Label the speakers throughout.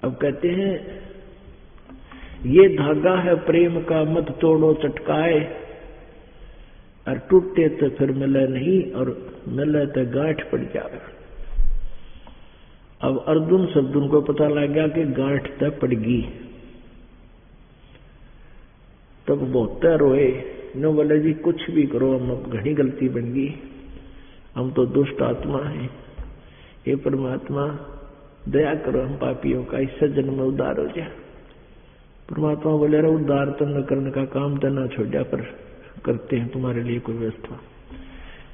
Speaker 1: अब कहते हैं ये धागा है प्रेम का मत तोड़ो चटकाए, और टूटे तो फिर मिले नहीं और मिले तो गांठ पड़ जाए। अब अर्जुन सद्दुन को पता लग गया कि गांठ तो पड़गी। तब बहुत रोए, नो बोले जी कुछ भी करो, हम घनी गलती बन गई, हम तो दुष्ट आत्मा है, हे परमात्मा दया करो हम पापियों का, इससे जन्म में उद्धार हो जाए। परमात्मा बोले रहे उद्धार तो न करने का काम तो न छोड़ा, पर करते हैं तुम्हारे लिए कोई व्यवस्था।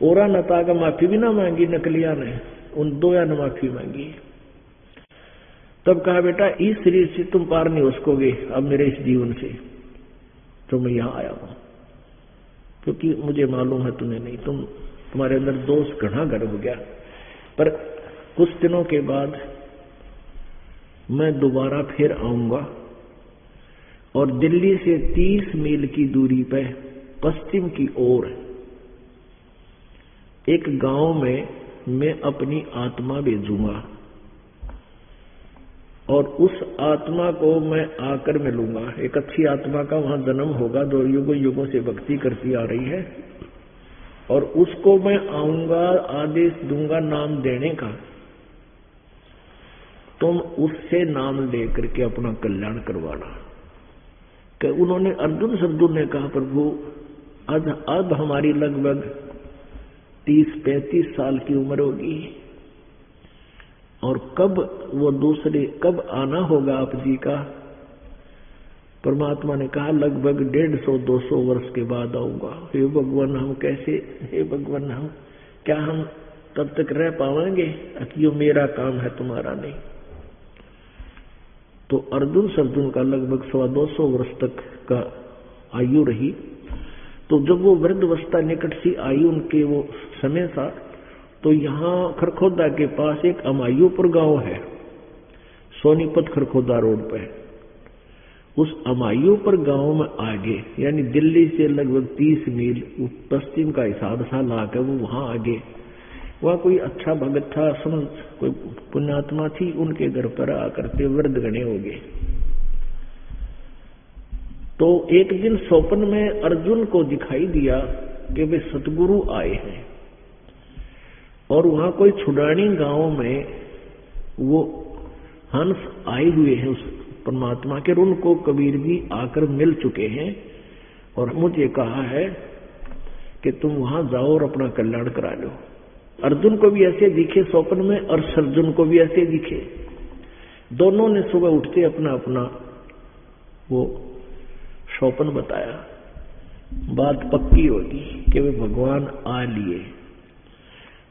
Speaker 1: ओरा नता का माफी भी ना मांगी नकलिया ने, उन दोया ने माफी मांगी। तब कहा बेटा इस शरीर से तुम पार नहीं हो सकोगे अब मेरे इस जीवन से, तो मैं यहां आया हूं, क्योंकि मुझे मालूम है तुम्हें नहीं, तुम्हारे अंदर दोष घना घर हो गया। पर कुछ दिनों के बाद मैं दोबारा फिर आऊंगा और दिल्ली से 30 मील की दूरी पे पश्चिम की ओर एक गांव में मैं अपनी आत्मा भेजूंगा और उस आत्मा को मैं आकर मिलूंगा। एक अच्छी आत्मा का वहां जन्म होगा जो युगों युगों से भक्ति करती आ रही है, और उसको मैं आऊंगा, आदेश दूंगा नाम देने का, तुम उससे नाम लेकर के अपना कल्याण करवाना। कि उन्होंने अर्जुन सद्दुन ने कहा प्रभु अब हमारी लगभग 30-35 साल की उम्र होगी, और कब आना होगा आप जी का? परमात्मा ने कहा लगभग 150-200 वर्ष के बाद आऊंगा। हे भगवान हम कैसे, हे भगवान हम क्या हम तब तक रह पाएंगे? यो मेरा काम है तुम्हारा नहीं। तो अर्जुन सद्दुन का लगभग 125 वर्ष तक का आयु रही। तो जब वो वृद्धावस्था निकट सी आई उनके वो समय था, तो यहाँ खरखोदा के पास एक अमायूपुर गांव है, सोनीपत खरखोदा रोड पे। उस अमायूपुर गांव में आगे, यानी दिल्ली से लगभग 30 मील पश्चिम का हिसाब सा लाकर वो वहां आगे, वहां कोई अच्छा भगत था, समझ कोई पुण्यात्मा थी, उनके घर पर आकर के वृद्ध गणे हो गए। तो एक दिन स्वप्न में अर्जुन को दिखाई दिया कि वे सतगुरु आए हैं, और वहां कोई छुड़ानी गांव में वो हंस आए हुए हैं उस परमात्मा के, उनको कबीर जी आकर मिल चुके हैं और मुझे कहा है कि तुम वहां जाओ और अपना कल्याण करा लो। अर्जुन को भी ऐसे दिखे स्वप्न में और अर्जुन को भी ऐसे दिखे। दोनों ने सुबह उठते अपना अपना वो स्वप्न बताया। बात पक्की होगी कि वे भगवान आ लिए।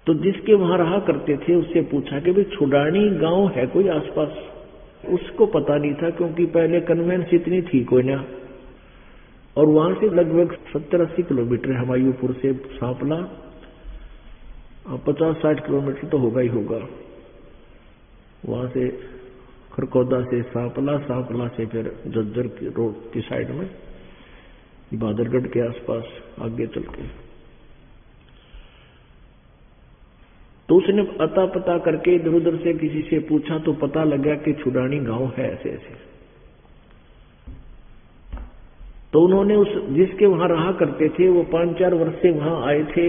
Speaker 1: तो जिसके वहां रहा करते थे उससे पूछा कि भाई छुड़ानी गांव है कोई आसपास? उसको पता नहीं था, क्योंकि पहले कन्वेंस इतनी थी कोई ना, और वहां से लगभग 70-80 किलोमीटर हमायूपुर से सांपला, 50-60 किलोमीटर तो होगा ही होगा। वहां से खरखोदा से सांपला, सांपला से फिर जज्जर की रोड की साइड में बहादुरगढ़ के आसपास आगे चल के। तो उसने अता पता करके इधर उधर से किसी से पूछा तो पता लगा कि छुड़ानी गांव है ऐसे ऐसे। तो उन्होंने उस जिसके वहां रहा करते थे, वो 5-4 वर्ष से वहां आए थे,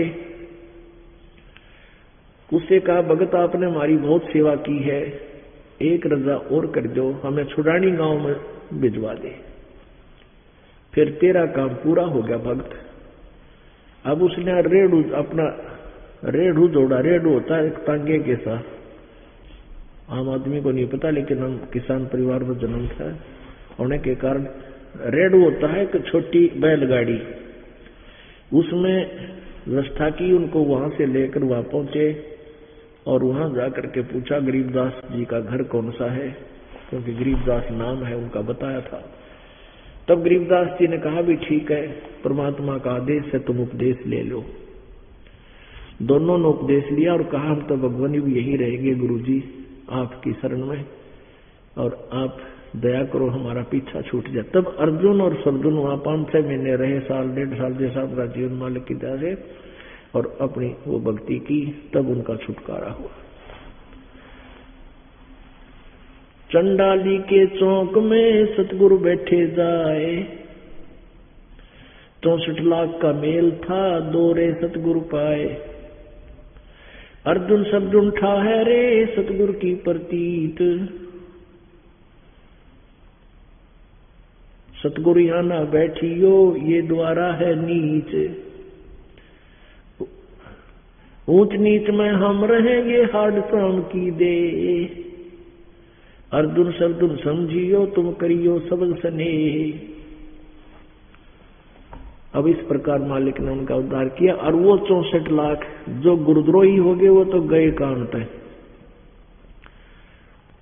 Speaker 1: उससे कहा भगत आपने हमारी बहुत सेवा की है, एक रजा और कर दो, हमें छुड़ानी गांव में भिजवा दे, फिर तेरा काम पूरा हो गया भक्त। अब उसने रेडू अपना रेडू जोड़ा। रेडू होता है एक तांगे के साथ, आम आदमी को नहीं पता, लेकिन हम किसान परिवार में जन्म था होने के कारण रेडू होता है एक छोटी बैलगाड़ी। उसमें व्यवस्था की, उनको वहां से लेकर वहां पहुंचे और वहां जाकर के पूछा गरीबदास जी का घर कौन सा है, क्योंकि गरीबदास नाम है उनका बताया था। तब गरीबदास जी ने कहा भी ठीक है, परमात्मा का आदेश है, तुम उपदेश ले लो। दोनों ने उपदेश लिया और कहा हम तो भगवान भी यही रहेंगे गुरुजी आपकी शरण में, और आप दया करो हमारा पीछा छूट जाए। तब अर्जुन और सरजुन वहां 5-6 महीने रहे, 1.5 साल जैसा उनका जीवन मालिक की दया से, और अपनी वो भक्ति की, तब उनका छुटकारा हुआ। चंडाली के चौक में सतगुरु बैठे जाए, 64 लाख का मेल था, दोरे सतगुरु पाए। अर्जुन शब्द ठहरे सतगुरु की प्रतीत, सतगुरु यहाँ ना बैठियो ये द्वारा है नीच, ऊंच नीच में हम रहेंगे हाड शाम की दे। अर्जुन शब्द समझियो तुम करियो सबल स्नेह। अब इस प्रकार मालिक ने उनका उद्धार किया। और वो 64 लाख जो गुरुद्रोही हो गए वो तो गए कहां तक।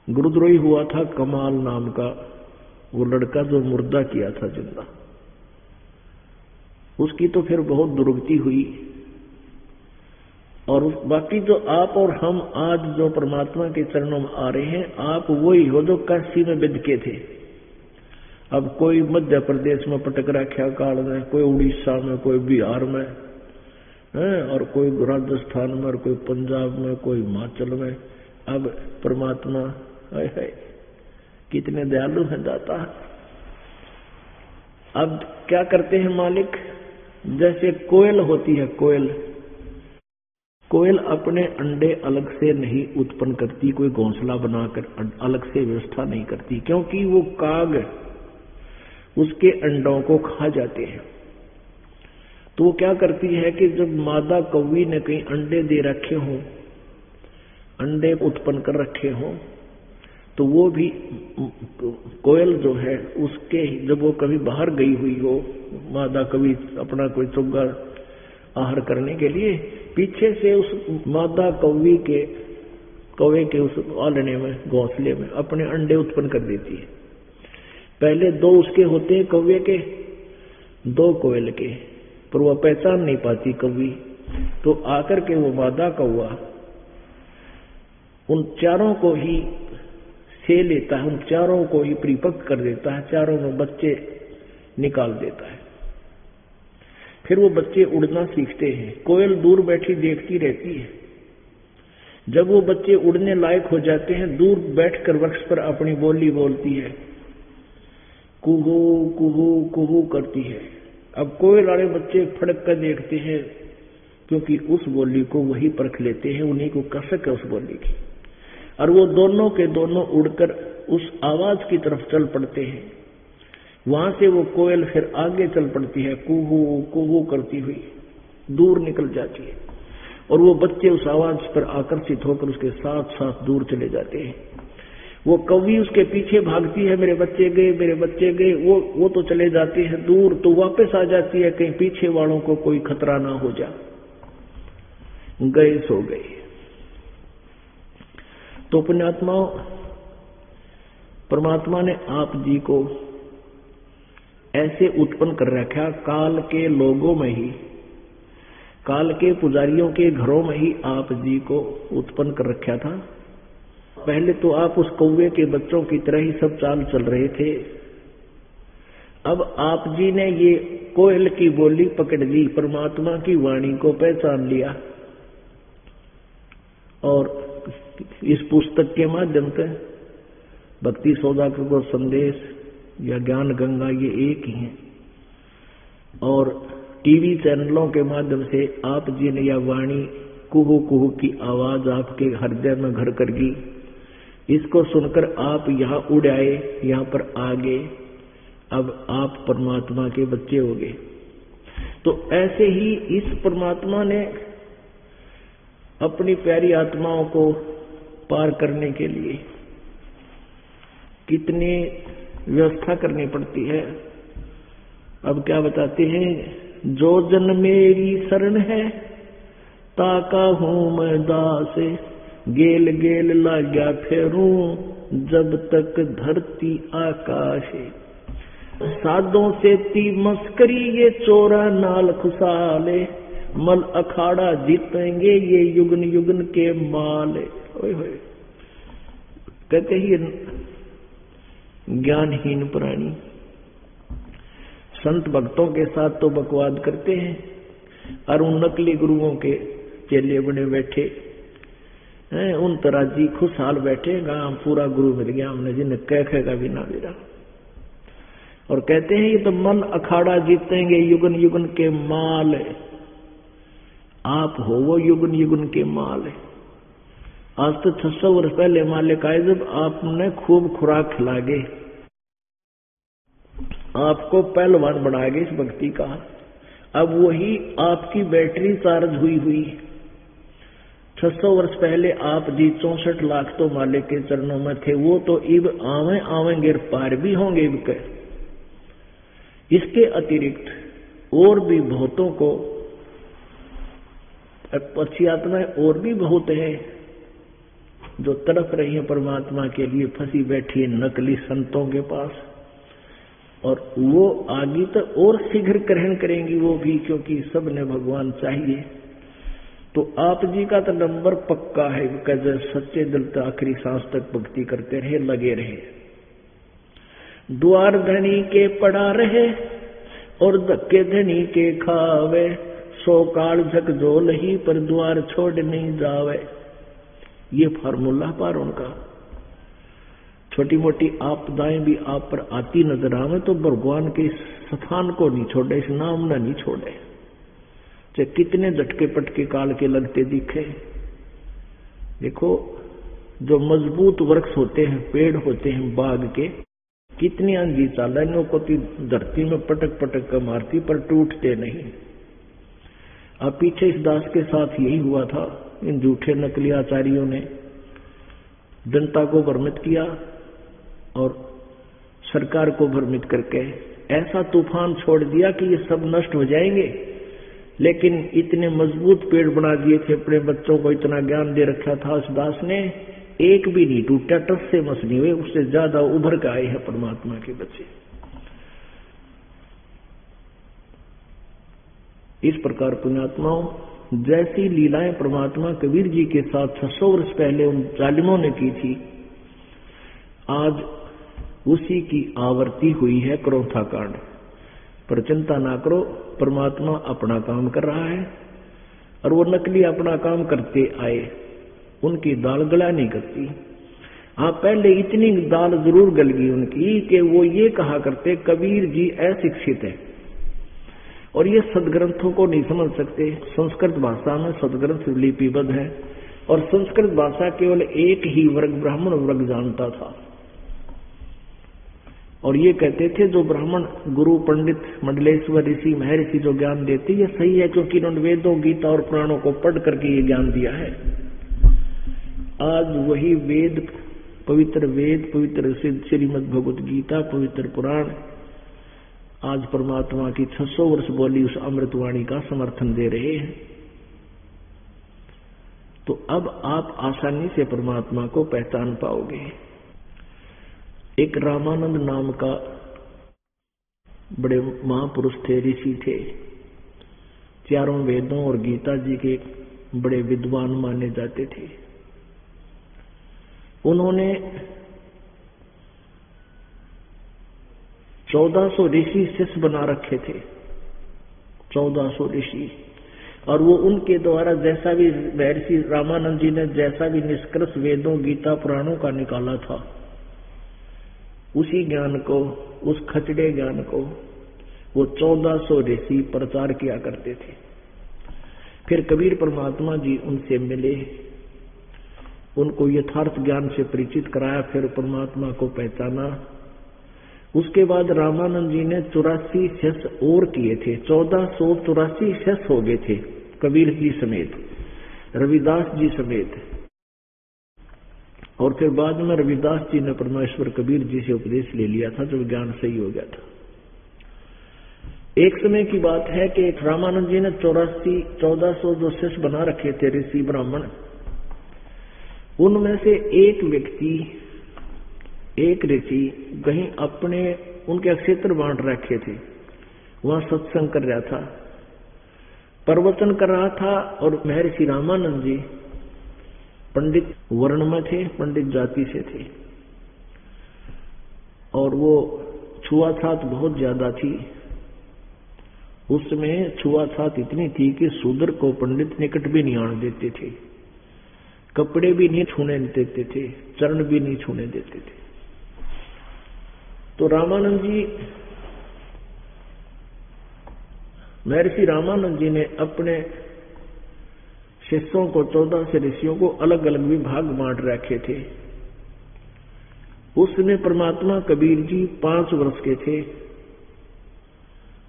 Speaker 1: गुरुद्रोही हुआ था कमाल नाम का वो लड़का जो मुर्दा किया था जिंदा, उसकी तो फिर बहुत दुर्गति हुई। और बाकी जो आप और हम आज जो परमात्मा के चरणों में आ रहे हैं, आप वही हो जो काशी में बिदके थे। अब कोई मध्य प्रदेश में पटक रखा काल में, कोई उड़ीसा में, कोई बिहार में है, और कोई राजस्थान में, और कोई पंजाब में, कोई हिमाचल में। अब परमात्मा है कितने दयालु हैं दाता। अब क्या करते हैं मालिक, जैसे कोयल होती है, कोयल अपने अंडे अलग से नहीं उत्पन्न करती, कोई घोंसला बनाकर अलग से व्यवस्था नहीं करती, क्योंकि वो काग उसके अंडों को खा जाते हैं। तो वो क्या करती है कि जब मादा कौवी ने कहीं अंडे दे रखे हों, अंडे उत्पन्न कर रखे हों, तो वो भी कोयल जो है उसके जब वो कभी बाहर गई हुई हो, मादा कभी अपना कोई चुग्गा आहार करने के लिए, पीछे से उस मादा कौवे के उस आलने में, घोंसले में अपने अंडे उत्पन्न कर देती है। पहले 2 उसके होते हैं कौवे के, 2 कोयल के, पर वह पहचान नहीं पाती कौवी। तो आकर के वो मादा कौवा उन चारों को ही से लेता है, उन चारों को ही परिपक्व कर देता है, चारों में बच्चे निकाल देता है। फिर वो बच्चे उड़ना सीखते हैं। कोयल दूर बैठी देखती रहती है। जब वो बच्चे उड़ने लायक हो जाते हैं, दूर बैठकर वृक्ष पर अपनी बोली बोलती है, कुहू कुहू कुहू करती है। अब कोयल वाले बच्चे फड़क कर देखते हैं, क्योंकि उस बोली को वही परख लेते हैं, उन्हीं को कसक है उस बोली की। और वो दोनों के दोनों उड़कर उस आवाज की तरफ चल पड़ते हैं। वहां से वो कोयल फिर आगे चल पड़ती है, कुहू कुहू करती हुई दूर निकल जाती है, और वो बच्चे उस आवाज पर आकर्षित होकर उसके साथ साथ दूर चले जाते हैं। वो कौवी उसके पीछे भागती है, मेरे बच्चे गए, मेरे बच्चे गए। वो तो चले जाते हैं दूर, तो वापस आ जाती है, कहीं पीछे वालों को कोई खतरा ना हो जा, गए सो गए। तो पुण्यात्माओं, परमात्मा ने आप जी को ऐसे उत्पन्न कर रखा, काल के लोगों में ही, काल के पुजारियों के घरों में ही आप जी को उत्पन्न कर रखा था। पहले तो आप उस कौवे के बच्चों की तरह ही सब चाल चल रहे थे। अब आप जी ने ये कोयल की बोली पकड़ ली, परमात्मा की वाणी को पहचान लिया, और इस पुस्तक के माध्यम से भक्ति सौदागर को संदेश या ज्ञान गंगा ये एक ही है, और टीवी चैनलों के माध्यम से आप जी ने यह वाणी कुहू कुहू की आवाज आपके हृदय में घर कर गई। इसको सुनकर आप यहाँ उड़ आए, यहाँ पर आ गए। अब आप परमात्मा के बच्चे हो गए। तो ऐसे ही इस परमात्मा ने अपनी प्यारी आत्माओं को पार करने के लिए कितनी व्यवस्था करनी पड़ती है। अब क्या बताते हैं, जो जन मेरी शरण है ताका हूं मैं दास, गेल गेल लाग्या फेरूं जब तक धरती आकाश। साधों से ती मस्करी ये चोरा नाल खुशाले, मल अखाड़ा जीतेंगे ये युगन युगन के माल। ओए होए, कहते ही ज्ञानहीन प्राणी संत भक्तों के साथ तो बकवाद करते हैं, और उन नकली गुरुओं के चेले बने बैठे उन तराजी खुशहाल बैठेगा, पूरा गुरु मिल गया हमने, जिन्हें कहेगा बिना मेरा। और कहते हैं ये तो मन अखाड़ा जीतेंगे युगन युगन के माल, आप हो वो युगन युगन के माल। आज तो 600 वर्ष पहले मालिक आए, जब आपने खूब खुराक खिलागे, आपको पहलवान बनाएंगे इस भक्ति का। अब वही आपकी बैटरी चार्ज हुई 600 वर्ष पहले आप जी 64 लाख तो मालिक के चरणों में थे, वो तो इब आवेंगे पार भी होंगे इब के। इसके अतिरिक्त और भी बहुतों को अच्छी आत्माएं और भी बहुत है जो तड़प रही है परमात्मा के लिए, फंसी बैठी है नकली संतों के पास, और वो आगे तो और शीघ्र ग्रहण करेंगी वो भी, क्योंकि सबने भगवान चाहिए। तो आप जी का तो नंबर पक्का है, कजर सच्चे दिल तक आखिरी सांस तक भक्ति करते रहे, लगे रहे। द्वार धनी के पड़ा रहे और धक्के धनी के खावे, 100 काल झकझोल ही पर द्वार छोड़ नहीं जावे। ये फार्मूला पर उनका। छोटी मोटी आपदाएं भी आप पर आती नजर आवे तो भगवान के स्थान को नहीं छोड़े, इस नाम न नहीं छोड़े, चाहे कितने झटके पटके काल के लगते दिखे। देखो जो मजबूत वृक्ष होते हैं, पेड़ होते हैं बाग के, कितनी आंधी चालानियों को धरती में पटक पटक कर मारती पर टूटते नहीं। अब पीछे इस दास के साथ यही हुआ था। इन झूठे नकली आचार्यों ने जनता को भ्रमित किया और सरकार को भ्रमित करके ऐसा तूफान छोड़ दिया कि ये सब नष्ट हो जाएंगे। लेकिन इतने मजबूत पेड़ बना दिए थे, अपने बच्चों को इतना ज्ञान दे रखा था उस दास ने, एक भी नहीं टूटा, टस से मस नहीं हुए, उससे ज्यादा उभर के आए हैं परमात्मा के बच्चे। इस प्रकार पुण्यात्माओं, जैसी लीलाएं परमात्मा कबीर जी के साथ 600 वर्ष पहले उन जालिमों ने की थी, आज उसी की आवर्ती हुई है क्रोथा कांड। पर चिंता ना करो, परमात्मा अपना काम कर रहा है और वो नकली अपना काम करते आए, उनकी दाल गला नहीं करती। हाँ, पहले इतनी दाल जरूर गल गई उनकी कि वो ये कहा करते कबीर जी अशिक्षित है और ये सदग्रंथों को नहीं समझ सकते। संस्कृत भाषा में सदग्रंथ लिपिबद्ध है और संस्कृत भाषा केवल एक ही वर्ग, ब्राह्मण वर्ग जानता था। और ये कहते थे जो ब्राह्मण गुरु पंडित मंडलेश्वर ऋषि महर्षि जो ज्ञान देते, ये सही है क्योंकि इन्होंने वेदों गीता और पुराणों को पढ़ करके ये ज्ञान दिया है। आज वही वेद, पवित्र श्रीमद् भगवत गीता, पवित्र पुराण आज परमात्मा की 600 वर्ष बोली उस अमृतवाणी का समर्थन दे रहे हैं। तो अब आप आसानी से परमात्मा को पहचान पाओगे। एक रामानंद नाम का बड़े महापुरुष थे, ऋषि थे, चारों वेदों और गीता जी के बड़े विद्वान माने जाते थे। उन्होंने 1400 ऋषि शिष्य बना रखे थे, 1400 ऋषि, और वो उनके द्वारा जैसा भी महर्षि रामानंद जी ने जैसा भी निष्कर्ष वेदों गीता पुराणों का निकाला था, उसी ज्ञान को, उस खचड़े ज्ञान को वो 1400 ऋषि प्रचार किया करते थे। फिर कबीर परमात्मा जी उनसे मिले, उनको यथार्थ ज्ञान से परिचित कराया, फिर परमात्मा को पहचाना। उसके बाद रामानंद जी ने 84 शिष्य और किए थे, 1484 शिष्य हो गए थे, कबीर जी समेत, रविदास जी समेत। और फिर बाद में रविदास जी ने परमेश्वर कबीर जी से उपदेश ले लिया था जब ज्ञान सही हो गया था। एक समय की बात है कि रामानंद जी ने 1400 जो शिष्य बना रखे थे ऋषि ब्राह्मण, उनमें से एक व्यक्ति, एक ऋषि कहीं अपने उनके क्षेत्र बांट रखे थे, वहां सत्संग कर रहा था, प्रवचन कर रहा था। और महर्षि रामानंद जी पंडित वर्ण में थे, पंडित जाति से थे, और वो छुआछात बहुत ज्यादा थी। उसमें छुआछात इतनी थी कि शूद्र को पंडित निकट भी नहीं आने देते थे। कपड़े भी नहीं छूने देते थे, चरण भी नहीं छूने देते थे। तो रामानंद जी, महर्षि रामानंद जी ने अपने शिष्यों को 14 से ऋषियों को अलग अलग विभाग बांट रखे थे। उसमें परमात्मा कबीर जी 5 वर्ष के थे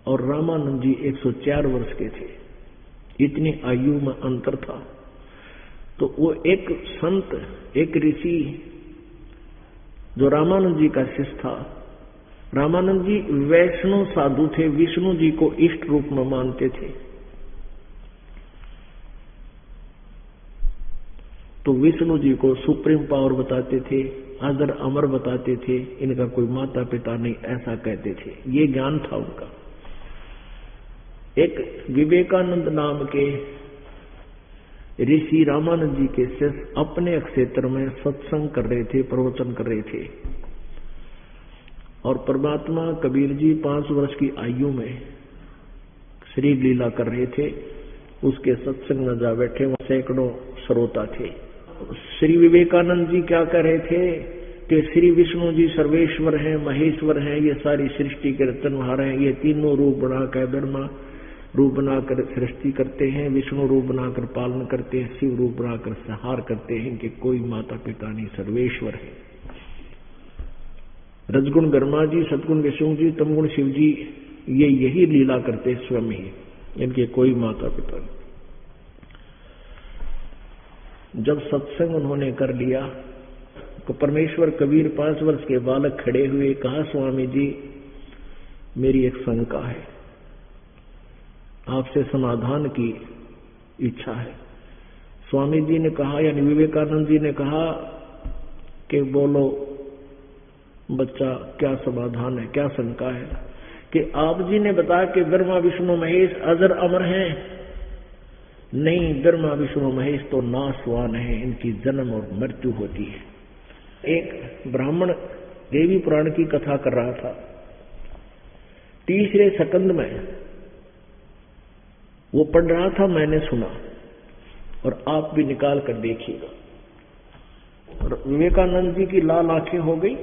Speaker 1: और रामानंद जी 104 वर्ष के थे। इतनी आयु में अंतर था। तो वो एक संत, एक ऋषि जो रामानंद जी का शिष्य था, रामानंद जी वैष्णव साधु थे, विष्णु जी को इष्ट रूप में मानते थे। तो विष्णु जी को सुप्रीम पावर बताते थे, अजर अमर बताते थे, इनका कोई माता पिता नहीं, ऐसा कहते थे। ये ज्ञान था उनका। एक विवेकानंद नाम के ऋषि रामानंद जी के शिष्य अपने क्षेत्र में सत्संग कर रहे थे, प्रवचन कर रहे थे। और परमात्मा कबीर जी 5 वर्ष की आयु में श्री लीला कर रहे थे। उसके सत्संग में जा बैठे, वहां सैकड़ों श्रोता थे। श्री विवेकानंद जी क्या कह रहे थे कि श्री विष्णु जी सर्वेश्वर हैं, महेश्वर हैं, ये सारी सृष्टि के रचनहार हैं, ये तीनों रूप बनाकर ब्रह्मा रूप बनाकर सृष्टि करते हैं, विष्णु रूप बनाकर पालन करते हैं, शिव रूप बनाकर संहार करते हैं, कि कोई माता पिता नहीं, सर्वेश्वर है। रजगुण ब्रह्मा जी, सतगुण विष्णु जी, तमगुण शिव जी, ये यही लीला करते स्वयं ही, इनके कोई माता पिता नहीं। जब सत्संग उन्होंने कर लिया तो परमेश्वर कबीर 5 वर्ष के बालक खड़े हुए, कहा स्वामी जी मेरी एक शंका है, आपसे समाधान की इच्छा है। स्वामी जी ने कहा, यानी विवेकानंद जी ने कहा कि बोलो बच्चा, क्या समाधान है, क्या शंका है? कि आप जी ने बताया कि ब्रह्मा विष्णु महेश अजर अमर हैं। नहीं, ब्रह्मा विष्णु महेश तो नाशवान है, इनकी जन्म और मृत्यु होती है। एक ब्राह्मण देवी पुराण की कथा कर रहा था, तीसरे सेकंड में वो पढ़ रहा था, मैंने सुना, और आप भी निकाल कर देखिएगा। और विवेकानंद जी की लाल आंखें हो गई।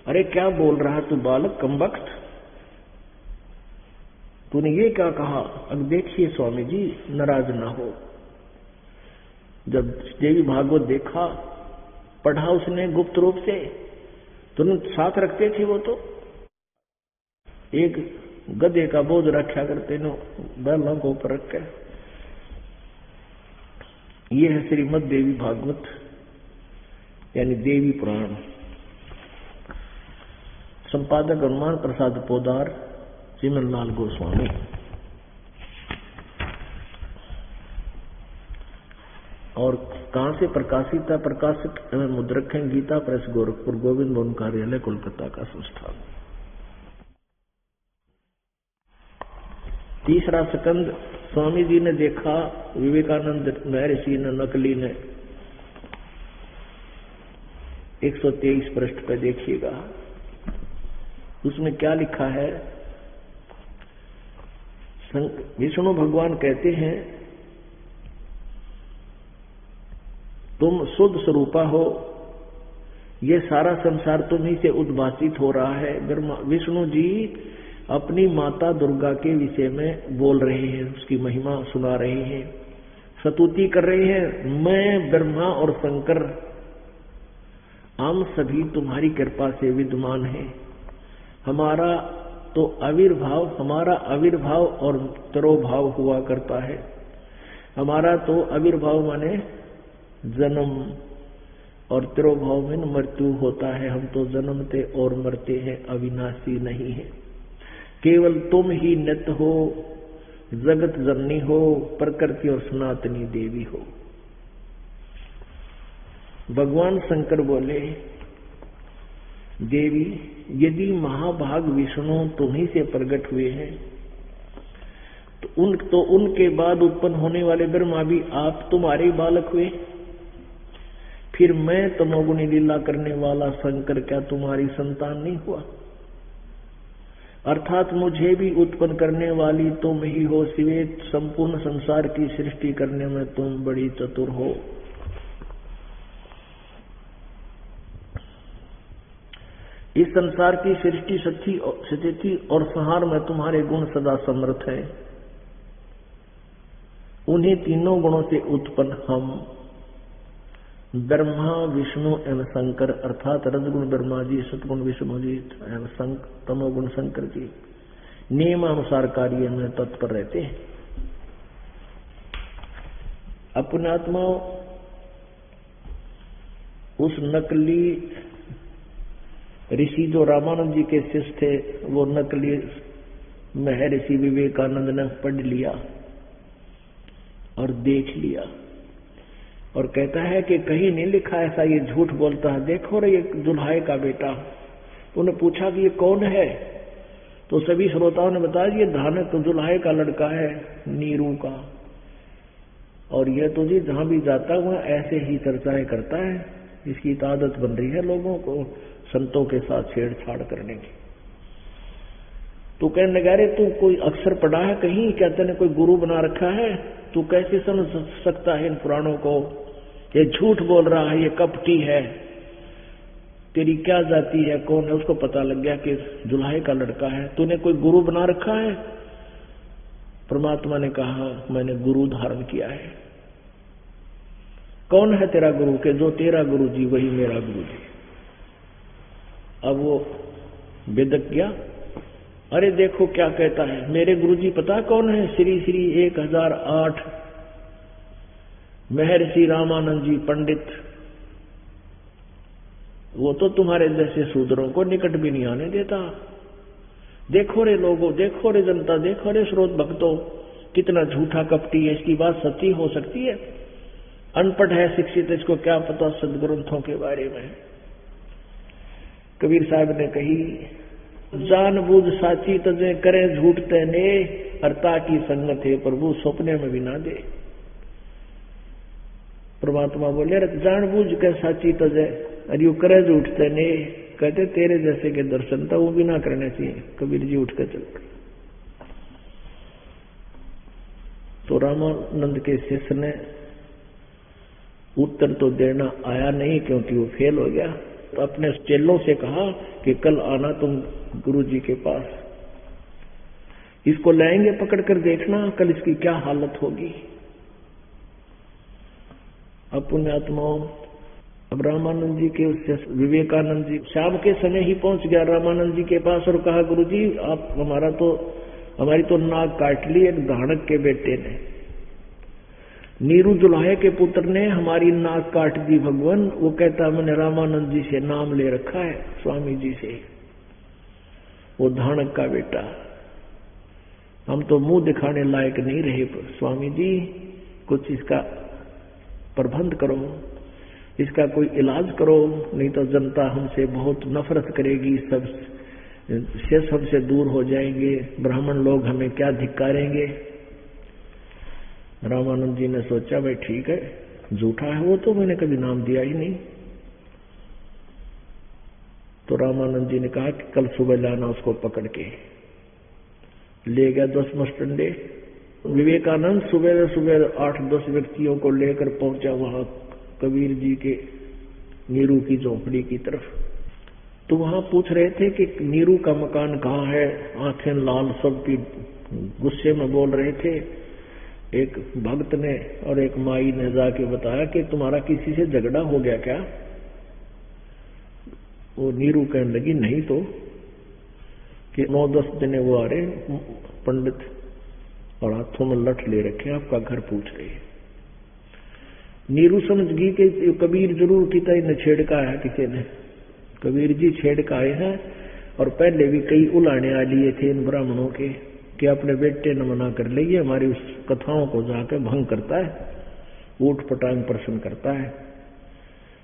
Speaker 1: अरे क्या बोल रहा तू बालक, कमबख्त, तूने ये क्या कहा? अब देखिए स्वामी जी, नाराज ना हो। जब देवी भागवत देखा, पढ़ा उसने गुप्त रूप से, तुरंत साथ रखते थे वो, तो एक गधे का बोझ रखा करते नो बैलों को ऊपर रख कर। ये है श्रीमद देवी भागवत, यानी देवी पुराण। संपादक हनुमान प्रसाद पोदार, चिमनलाल गोस्वामी। और कहां से प्रकाशित है? प्रकाशित एवं मुद्रक है गीता प्रेस, गोरखपुर, गोविंद भवन कार्यालय, कोलकाता का संस्थान। तीसरा स्कंद स्वामी जी ने देखा, विवेकानंद महर्षि ने, नकली ने 123 पृष्ठ पे देखिएगा, उसमें क्या लिखा है। विष्णु भगवान कहते हैं तुम शुद्ध स्वरूपा हो, ये सारा संसार तुम्ही से उद्भासित हो रहा है। विष्णु जी अपनी माता दुर्गा के विषय में बोल रहे हैं, उसकी महिमा सुना रहे हैं, स्तुति कर रहे हैं। मैं ब्रह्मा और शंकर हम सभी तुम्हारी कृपा से विद्यमान हैं। हमारा तो आविर्भाव और तिरोभाव हुआ करता है। हमारा तो आविर्भाव माने जन्म, और तिरोभाव में मृत्यु होता है। हम तो जन्मते और मरते हैं, अविनाशी नहीं है। केवल तुम ही नित्य हो, जगत जननी हो, प्रकृति और सनातनी देवी हो। भगवान शंकर बोले, देवी यदि महाभाग विष्णु तुम्ही से प्रकट हुए हैं तो उनके बाद उत्पन्न होने वाले ब्रह्मा भी आप तुम्हारे बालक हुए। फिर मैं तमोगुणी लीला करने वाला शंकर क्या तुम्हारी संतान नहीं हुआ? अर्थात मुझे भी उत्पन्न करने वाली तुम ही हो। सिवे संपूर्ण संसार की सृष्टि करने में तुम बड़ी चतुर हो। इस संसार की सृष्टि स्थिति और संहार में तुम्हारे गुण सदा समर्थ है। उन्हीं तीनों गुणों से उत्पन्न हम ब्रह्मा विष्णु एवं शंकर अर्थात रजगुण ब्रह्मा जी, सतगुण विष्णु जी एवं तमोगुण शंकर जी नियमानुसार कार्य में तत्पर रहते हैं। अपने आत्मा उस नकली ऋषि जो रामानंद जी के शिष्य थे, वो नकली महर्षि विवेकानंद ने पढ़ लिया और देख लिया और कहता है कि कहीं नहीं लिखा ऐसा, ये झूठ बोलता है। देखो रे, ये दुल्हाए का बेटा। उन्होंने पूछा कि ये कौन है, तो सभी श्रोताओं ने बताया ये धानक दुल्हाए का लड़का है, नीरू का। और यह तो जी जहां भी जाता है वहां ऐसे ही चर्चाएं करता है। इसकी तो आदत बन रही है लोगों को संतों के साथ छेड़छाड़ करने की। तू कहने लगा रे, तू कोई अक्षर पढ़ा है कहीं? क्या तूने कोई गुरु बना रखा है? तू कैसे समझ सकता है इन पुराणों को? ये झूठ बोल रहा है, ये कपटी है। तेरी क्या जाति है, कौन है? उसको पता लग गया कि जुल्हाए का लड़का है। तूने कोई गुरु बना रखा है? परमात्मा ने कहा मैंने गुरु धारण किया है। कौन है तेरा गुरु? के जो तेरा गुरु जी वही मेरा गुरु जी। अब वो बेदक गया। अरे देखो क्या कहता है, मेरे गुरु जी पता कौन है? श्री श्री 1008 महर्षि रामानंद जी पंडित। वो तो तुम्हारे जैसे शूद्रों को निकट भी नहीं आने देता। देखो रे लोगों, देखो रे जनता, देखो रे श्रोत भक्तों, कितना झूठा कपटी है। इसकी बात सच्ची हो सकती है? अनपढ़ है, शिक्षित, इसको क्या पता सदग्रंथों के बारे में। कबीर साहब ने कही, जानबूझ साची तजे करे झूठ तने, अर्ता की संगत है प्रभु सपने में भी ना दे। परमात्मा बोले जानबूझ के साची तजे अरे करे झूठ तने, कहते तेरे जैसे के दर्शन था वो भी ना करने चाहिए। कबीर जी उठ कर चल पड़े। तो रामानंद के शिष्य ने उत्तर तो देना आया नहीं क्योंकि वो फेल हो गया। तो अपने चेलों से कहा कि कल आना तुम गुरु जी के पास, इसको लाएंगे पकड़ कर, देखना कल इसकी क्या हालत होगी। अब पुण्यात्माओं, अब रामानंद जी के उससे विवेकानंद जी शाम के समय ही पहुंच गया रामानंद जी के पास और कहा गुरु जी आप हमारी तो नाक काट ली एक धानक के बेटे ने। नीरू जुल्हाए के पुत्र ने हमारी नाक काट दी भगवान। वो कहता मैंने रामानंद जी से नाम ले रखा है, स्वामी जी से, वो धानक का बेटा। हम तो मुंह दिखाने लायक नहीं रहे, स्वामी जी कुछ इसका प्रबंध करो, इसका कोई इलाज करो, नहीं तो जनता हमसे बहुत नफरत करेगी, सबसे दूर हो जाएंगे, ब्राह्मण लोग हमें क्या धिक्कारेंगे। रामानंद जी ने सोचा भाई ठीक है, झूठा है वो तो, मैंने कभी नाम दिया ही नहीं। तो रामानंद जी ने कहा कि कल सुबह लाना उसको पकड़ के। ले गया 10 मस्टंडे। विवेकानंद सुबह सुबह 8-10 व्यक्तियों को लेकर पहुंचा वहां कबीर जी के नीरू की झोपड़ी की तरफ। तो वहां पूछ रहे थे कि नीरू का मकान कहाँ है। आंखें लाल, सबकी गुस्से में बोल रहे थे। एक भक्त ने और एक माई ने जाके बताया कि तुम्हारा किसी से झगड़ा हो गया क्या? वो नीरू कहने लगी नहीं तो, कि 9-10 दिन वो आ रहे पंडित और हाथों में लठ ले रखे, आपका घर पूछ रहे। नीरू समझ गई कि कबीर जरूर किता ही न छेड़का है किसी ने। कबीर जी छेड़का आए हैं और पहले भी कई उलाने आ लिए थे इन ब्राह्मणों के कि अपने बेटे न मना कर ले, ये हमारी उस कथाओं को जाकर भंग करता है, ऊट पटांग प्रश्न करता है,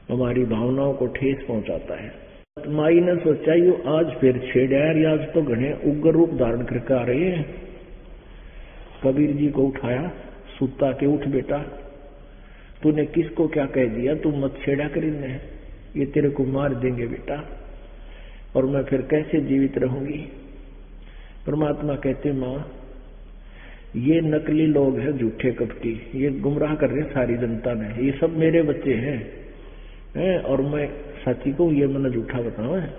Speaker 1: हमारी भावनाओं को ठेस पहुंचाता है। माई ने सोचा ये आज फिर छेड़ा यार, आज तो घने उग्र रूप धारण करके आ रहे हैं। कबीर जी को उठाया, सुता के उठ बेटा, तूने किसको क्या कह दिया? तू मत छेड़ा कर इन्हें, ये तेरे को मार देंगे बेटा, और मैं फिर कैसे जीवित रहूंगी। परमात्मा कहते मां ये नकली लोग हैं, झूठे कपटी, ये गुमराह कर रहे सारी जनता ने, ये सब मेरे बच्चे हैं और मैं साथी को ये मैंने झूठा बताऊं है।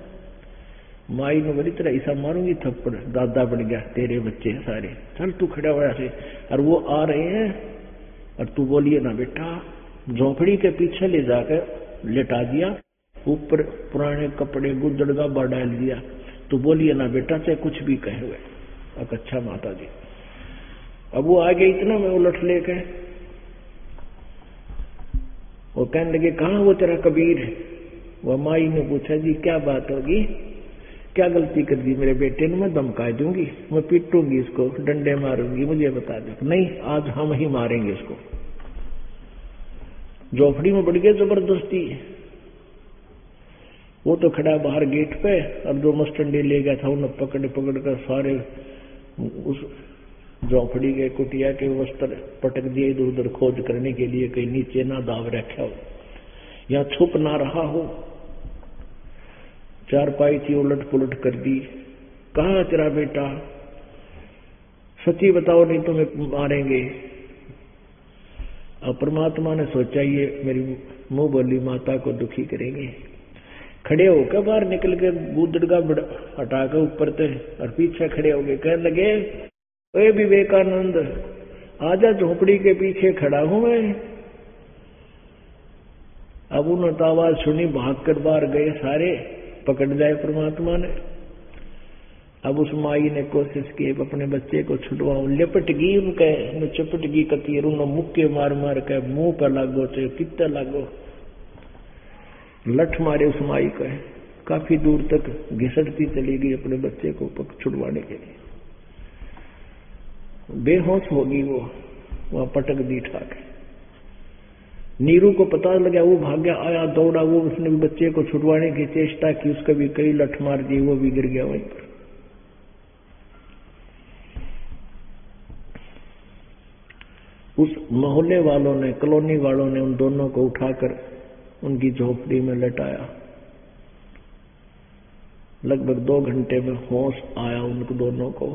Speaker 1: माई ने बड़ी तरह ऐसा मारूंगी थप्पड़, दादा बढ़ गया, तेरे बच्चे हैं सारे, चल तू खड़ा हुआ ऐसे। और वो आ रहे हैं और तू बोलिए ना बेटा, झोपड़ी के पीछे ले जाकर लेटा दिया, ऊपर पुराने कपड़े गुदड़गा बाढ़ डाल दिया, तो बोलिए ना बेटा चाहे कुछ भी कहे हुए। अब अच्छा माता जी, अब वो आगे इतना में उलट लेके वो कहने लगे कहाँ वो तेरा कबीर है। वो माई ने पूछा जी क्या बात होगी, क्या गलती कर दी मेरे बेटे ने, मैं धमका दूंगी, मैं पीटूंगी इसको, डंडे मारूंगी, मुझे बता दो। नहीं, आज हम ही मारेंगे इसको। झोपड़ी में बढ़ गए जबरदस्ती। वो तो खड़ा बाहर गेट पे, अब जो मस्टंडे ले गया था उन्हें पकड़ पकड़ कर सारे उस झोपड़ी के कुटिया के वस्त्र पटक दिए इधर उधर खोज करने के लिए, कहीं नीचे ना दाव रखा हो या छुप ना रहा हो। चारपाई थी उलट पुलट कर दी। कहाँ तेरा बेटा, सच्ची बताओ नहीं तो मैं मारेंगे। अब परमात्मा ने सोचा ये मेरी मुंह बोली माता को दुखी करेंगे। खड़े होकर बाहर निकल के गुदड़गा हटाकर ऊपर थे और पीछे खड़े हो गए, कहने लगे ओए विवेकानंद आजा, झोपड़ी के पीछे खड़ा हूं मैं। अब उन्होंने आवाज सुनी, भागकर बाहर गए सारे, पकड़ जाए परमात्मा ने। अब उस माई ने कोशिश की अपने बच्चे को छुटवाऊं, लिपट गई उनके चपट गई कतीर, उन्होंने मुक्के मार मार के मुंह पर लागो चाहे कितना लागो, लठ मारे उस माई का, काफी दूर तक घिसटती चली गई अपने बच्चे को छुड़वाने के लिए। बेहोश होगी वो, वहां पटक दी ठाक। नीरू को पता लगा, वो भाग गया, आया दौड़ा, वो उसने भी बच्चे को छुड़वाने की चेष्टा की, उसका भी कई लठ मार दी, वो भी गिर गया वहीं पर। उस मोहल्ले वालों ने, कॉलोनी वालों ने उन दोनों को उठाकर उनकी झोपड़ी में लटाया। लगभग 2 घंटे में होश आया उनको दोनों को।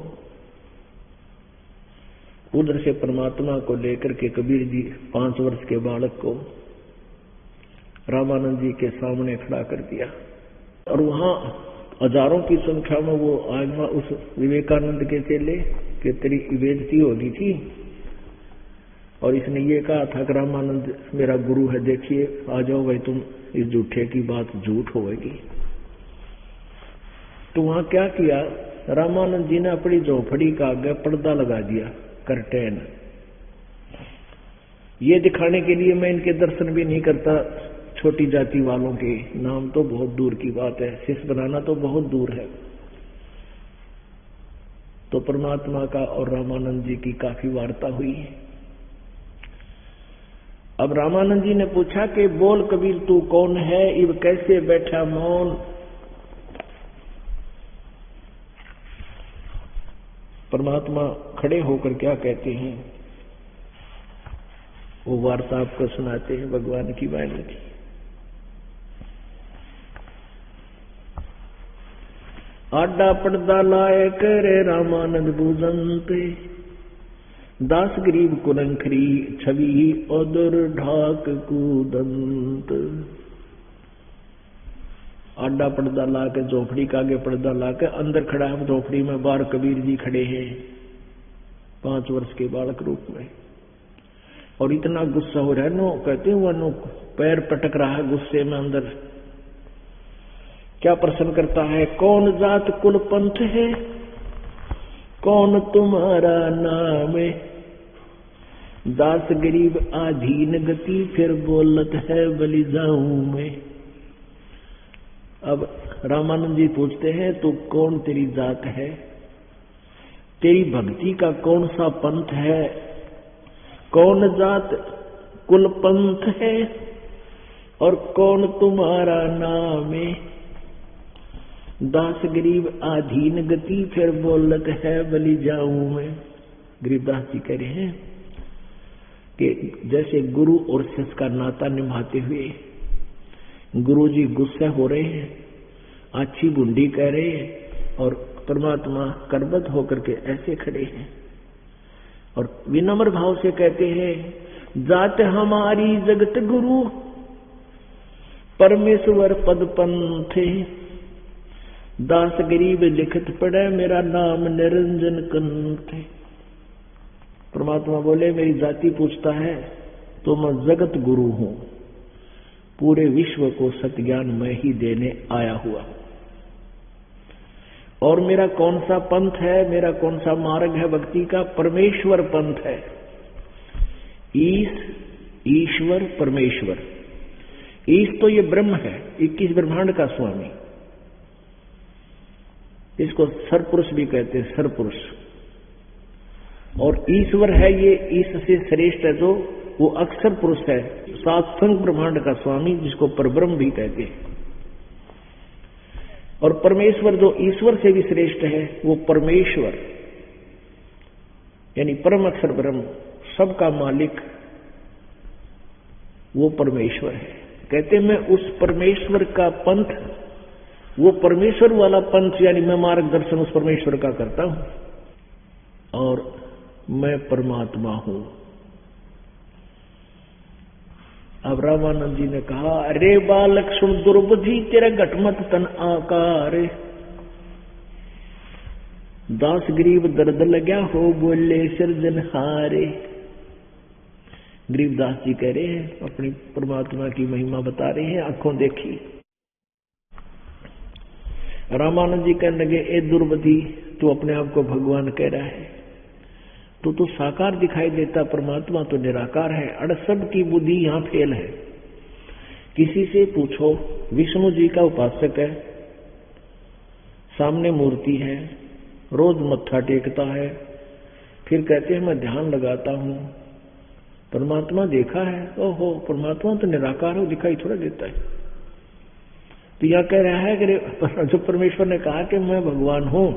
Speaker 1: उधर से परमात्मा को लेकर के कबीर जी 5 वर्ष के बालक को रामानंद जी के सामने खड़ा कर दिया और वहां हजारों की संख्या में वो आगमा उस विवेकानंद के चेले के तेरी बेइज्जती होगी थी। और इसने ये कहा था कि रामानंद मेरा गुरु है, देखिए आ जाओ भाई, तुम इस झूठे की बात झूठ होगी। तो वहां क्या किया, रामानंद जी ने अपनी झोपड़ी का आगे पर्दा लगा दिया, कर्टेन। ये दिखाने के लिए मैं इनके दर्शन भी नहीं करता, छोटी जाति वालों के नाम तो बहुत दूर की बात है, शिष्य बनाना तो बहुत दूर है। तो परमात्मा का और रामानंद जी की काफी वार्ता हुई। अब रामानंद जी ने पूछा कि बोल कबीर तू कौन है, इब कैसे बैठा मौन। परमात्मा खड़े होकर क्या कहते हैं, वो वार्ता आपको सुनाते हैं भगवान की वाणी की। आडा पड़दा लाए करे रामानंद बूजंते, दास गरीब कुलंखरी छवि उदर ढाक कूदंत। आडा पर्दा लाके झोपड़ी का आगे पर्दा लाके अंदर खड़ा है झोपड़ी में, बाहर कबीर जी खड़े हैं 5 वर्ष के बालक रूप में। और इतना गुस्सा हो रहा है, नो कहते हैं वो पैर पटक रहा है गुस्से में अंदर। क्या प्रश्न करता है, कौन जात कुल पंथ है, कौन तुम्हारा नाम है, दास गरीब आधीन गति फिर बोलत है बलि जाऊं मैं। अब रामानंद जी पूछते हैं तू कौन, तेरी जात है, तेरी भक्ति का कौन सा पंथ है, कौन जात कुल पंथ है और कौन तुम्हारा नाम है, दास गरीब आधीन गति फिर बोलत है बलि जाऊं मैं। गरीबदास जी कह रहे हैं कि जैसे गुरु और शिष्य का नाता निभाते हुए गुरु जी गुस्से हो रहे हैं, अच्छी बुंडी कह रहे हैं और परमात्मा करबद्ध होकर के ऐसे खड़े हैं और विनम्र भाव से कहते हैं, जात हमारी जगत गुरु परमेश्वर पद पंथे, दास गरीब लिखत पड़े मेरा नाम निरंजन कंठ। परमात्मा बोले मेरी जाति पूछता है तो मैं जगत गुरु हूं, पूरे विश्व को सत्ज्ञान मैं ही देने आया हुआ। और मेरा कौन सा पंथ है, मेरा कौन सा मार्ग है भक्ति का? परमेश्वर पंथ है। ईश्वर परमेश्वर। ईश तो ये ब्रह्म है, 21 ब्रह्मांड का स्वामी। इसको सरपुरुष भी कहते हैं, सरपुरुष। और ईश्वर है ये ईश से श्रेष्ठ है, जो वो अक्षर पुरुष है, सातसंग ब्रह्मांड का स्वामी, जिसको परब्रह्म भी कहते हैं। और परमेश्वर जो ईश्वर से भी श्रेष्ठ है, वो परमेश्वर यानी परम अक्षर ब्रह्म, सबका मालिक, वो परमेश्वर है। कहते मैं उस परमेश्वर का पंथ, वो परमेश्वर वाला पंथ यानी मैं मार्गदर्शन उस परमेश्वर का करता हूं और मैं परमात्मा हूं। अब रामानंद जी ने कहा, अरे बालक सुन दुर्बुद्धि तेरा घटमत तन आकार, दास गरीब दर्द लग्या हो बोले सिरजनहारे। गरीबदास जी कह रहे हैं, अपनी परमात्मा की महिमा बता रहे हैं, आंखों देखी। रामानंद जी कहने लगे, ए दुर्बुद्धि तू अपने आप को भगवान कह रहा है, तो साकार दिखाई देता, परमात्मा तो निराकार है। अड़सठ की बुद्धि यहां फेल है। किसी से पूछो, विष्णु जी का उपासक है, सामने मूर्ति है, रोज मत्था टेकता है, फिर कहते हैं मैं ध्यान लगाता हूं, परमात्मा देखा है? ओहो, परमात्मा तो निराकार हो, दिखाई थोड़ा देता है। तो यह कह रहा है कि जो परमेश्वर ने कहा कि मैं भगवान हूं।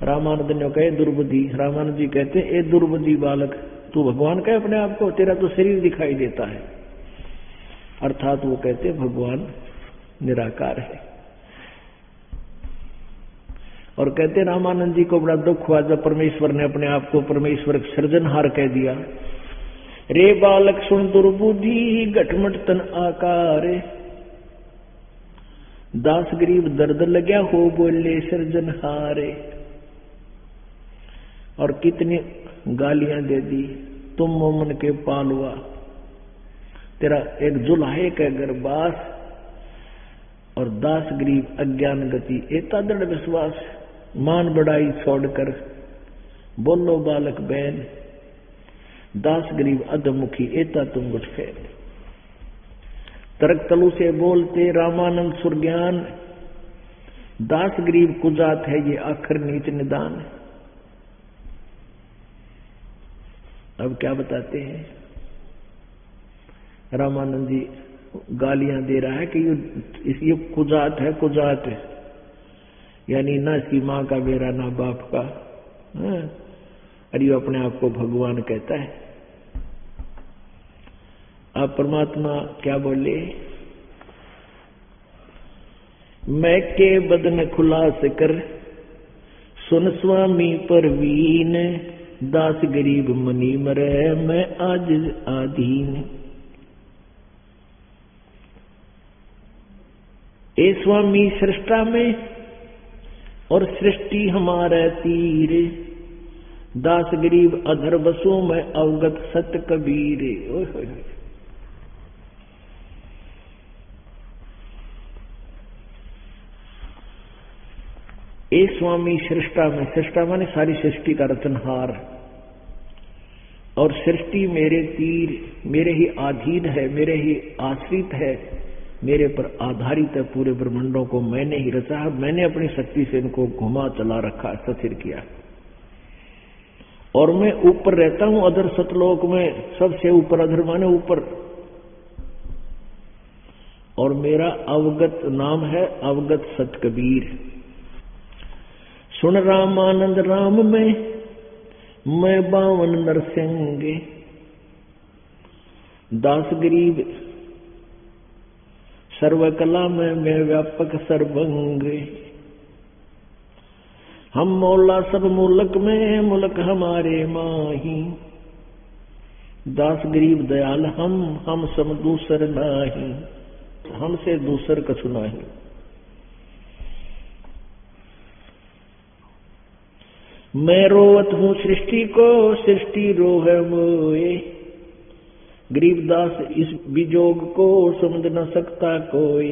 Speaker 1: रामानंद ने कहे दुर्बुद्धि, रामानंद जी कहते हैं ए दुर्बुद्धि बालक, तू भगवान कहे अपने आप को, तेरा तो शरीर दिखाई देता है। अर्थात वो कहते भगवान निराकार है। और कहते रामानंद जी को बड़ा दुख हुआ जब परमेश्वर ने अपने आप को परमेश्वर सृजनहार कह दिया। रे बालक सुन दुर्बुद्धि घटमट तन आकार, दास गरीब दर्द लग्या हो बोले सृजनहारे। और कितनी गालियां दे दी, तुम मोमन के पालवा, तेरा एक जुल्हे का गर्बास, और दास गरीब अज्ञान गति एता दृढ़ विश्वास, मान बढ़ाई छोड़कर बोलो बालक बैन, दास गरीब अधमुखी एता तुम गुट फैल। तर्क तलु से बोलते रामानंद सुरज्ञान, दास गरीब कुजात है ये आखिर नीच निदान। अब क्या बताते हैं? रामानंद जी गालियां दे रहा है कि ये कुजात है, कुजात है यानी ना इसकी मां का बेरा ना बाप का। अरे वो अपने आप को भगवान कहता है। अब परमात्मा क्या बोले? मैं के बदन खुलास कर सुन स्वामी परवीन, दास गरीब मनी मरे मैं आज आधीन। ए स्वामी सृष्टा में और सृष्टि हमारे तीर, दास गरीब अधर बसो मैं अवगत सत्य कबीर। ए स्वामी सृष्टा में, सृष्टा माने सारी सृष्टि का रचनहार, और सृष्टि मेरे तीर, मेरे ही अधीन है, मेरे ही आश्रित है, मेरे पर आधारित है। पूरे ब्रह्मांडों को मैंने ही रचा है, मैंने अपनी शक्ति से इनको घुमा चला रखा, स्थिर किया। और मैं ऊपर रहता हूं अधर सतलोक में, सबसे ऊपर, अधर माने ऊपर। और मेरा अवगत नाम है अवगत सत कबीर। सुन रामानंद राम में मैं 52 नरसिंह, दास गरीब सर्वकला में मैं व्यापक सर्वंग। हम मौला सब मुल्क में, मुल्क हमारे माही, दास गरीब दयाल हम सब दूसर नाही, हमसे दूसर कछु नाही। मैं रोवत हूँ सृष्टि को, सृष्टि रोह मोए। गरीबदास इस विजोग को समझ न सकता कोई।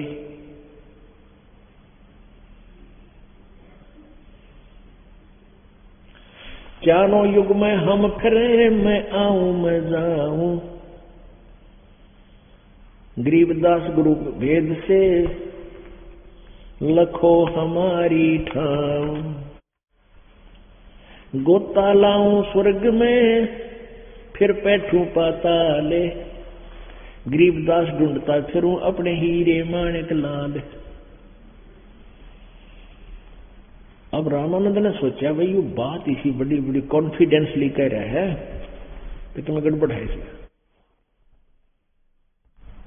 Speaker 1: चारों युग में हम फिरे, मैं आऊं मैं जाऊं। गरीबदास गुरु भेद से लखो हमारी ठाव। गोता लाऊं स्वर्ग में, फिर बैठूं पाताले। गरीबदास ढूंढता फिरूं अपने हीरे माणिक लाल। अब रामानंद ने सोचा भाई ये बात इसी बड़ी बड़ी कॉन्फिडेंसली कह रहा है कि तुम्हें गड़बड़ है इसमें।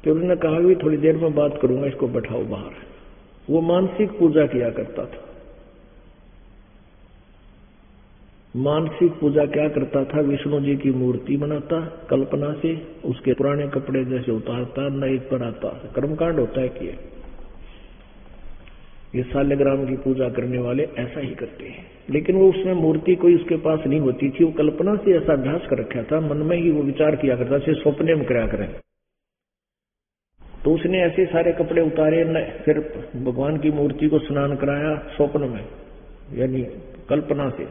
Speaker 1: तो उन्होंने कहा भी थोड़ी देर में बात करूंगा, इसको बैठाओ बाहर। वो मानसिक पूजा किया करता था। मानसिक पूजा क्या करता था? विष्णु जी की मूर्ति बनाता कल्पना से, उसके पुराने कपड़े जैसे उतारता, नए पर आता। कर्मकांड होता है कि ये सालग्राम की पूजा करने वाले ऐसा ही करते हैं। लेकिन वो उसमें मूर्ति कोई उसके पास नहीं होती थी। वो कल्पना से ऐसा अभ्यास कर रखा था, मन में ही वो विचार किया करता से स्वप्ने में कराया करें। तो उसने ऐसे सारे कपड़े उतारे, फिर भगवान की मूर्ति को स्नान कराया स्वप्न में, यानी कल्पना से।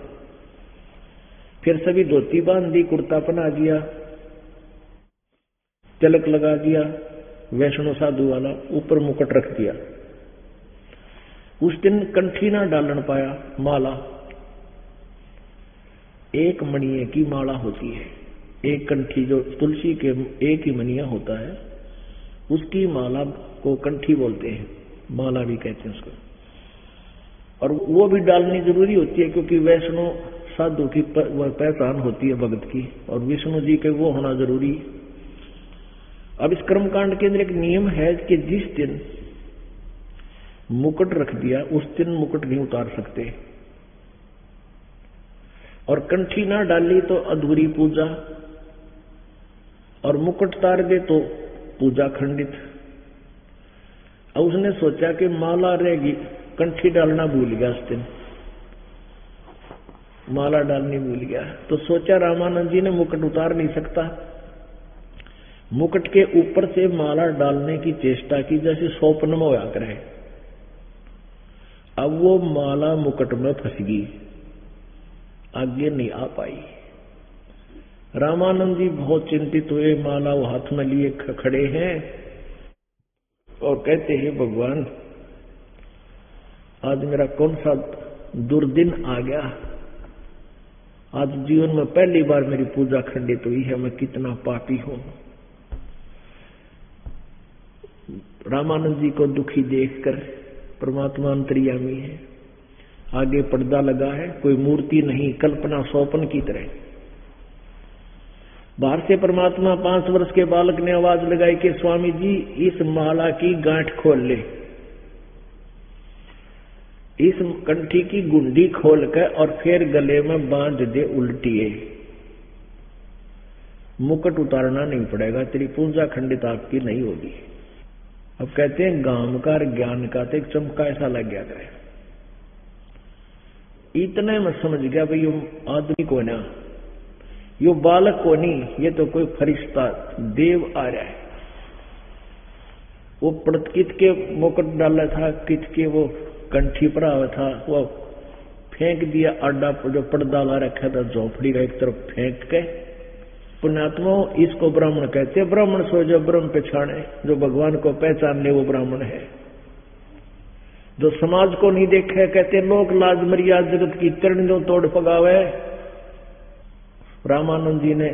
Speaker 1: फिर सभी धोती बांध दी, कुर्ता पहना दिया, तिलक लगा दिया वैष्णो साधु वाला, ऊपर मुकुट रख दिया। उस दिन कंठी ना डालन पाया माला। एक मणिये की माला होती है, एक कंठी, जो तुलसी के एक ही मणिया होता है, उसकी माला को कंठी बोलते हैं, माला भी कहते हैं उसको। और वो भी डालनी जरूरी होती है क्योंकि वैष्णो साधु की पहचान होती है भगत की, और विष्णु जी के वो होना जरूरी। अब इस कर्मकांड के अंदर एक नियम है कि जिस दिन मुकुट रख दिया उस दिन मुकुट नहीं उतार सकते, और कंठी ना डाली तो अधूरी पूजा, और मुकुट तार दे तो पूजा खंडित। अब उसने सोचा कि माला रहेगी, कंठी डालना भूल गया उस दिन, माला डालनी भूल गया। तो सोचा रामानंद जी ने मुकुट उतार नहीं सकता, मुकुट के ऊपर से माला डालने की चेष्टा की जैसे स्वप्न में होया करे। अब वो माला मुकुट में फंस गई, आगे नहीं आ पाई। रामानंद जी बहुत चिंतित हुए, माला वो हाथ में लिए खड़े हैं और कहते हैं भगवान आज मेरा कौन सा दुर्दिन आ गया। आज जीवन में पहली बार मेरी पूजा खंडित हुई है, मैं कितना पापी हूं। रामानंद जी को दुखी देखकर परमात्मा अंतर्यामी है, आगे पर्दा लगा है, कोई मूर्ति नहीं, कल्पना स्वप्न की तरह। बाहर से परमात्मा 5 वर्ष के बालक ने आवाज लगाई कि स्वामी जी इस माला की गांठ खोल ले, इस कंठी की गुंडी खोल कर और फिर गले में बांध दे उल्टिए। मुकुट उतारना नहीं पड़ेगा, तेरी पूजा खंडित आपकी नहीं होगी। अब कहते हैं गांव का ज्ञान का तो एक चमका ऐसा लग गया करे। इतने में समझ गया भाई यो आदमी को ना, यो बालक को नहीं, ये तो कोई फरिश्ता देव आ रहा है। वो कित के मुकुट डाला था, कित के वो कंठी पर आवा था, वो फेंक दिया आडा जो पर्दा ला रखा था झोपड़ी का एक तरफ फेंक के। पुण्यात्मा इसको ब्राह्मण कहते हैं। ब्राह्मण सो जो ब्रह्म पहचाने, जो भगवान को पहचान ले वो ब्राह्मण है। जो समाज को नहीं देखे कहते लोक लाज मर्यादा जगत की तरण जो तोड़ पगावे। रामानंद जी ने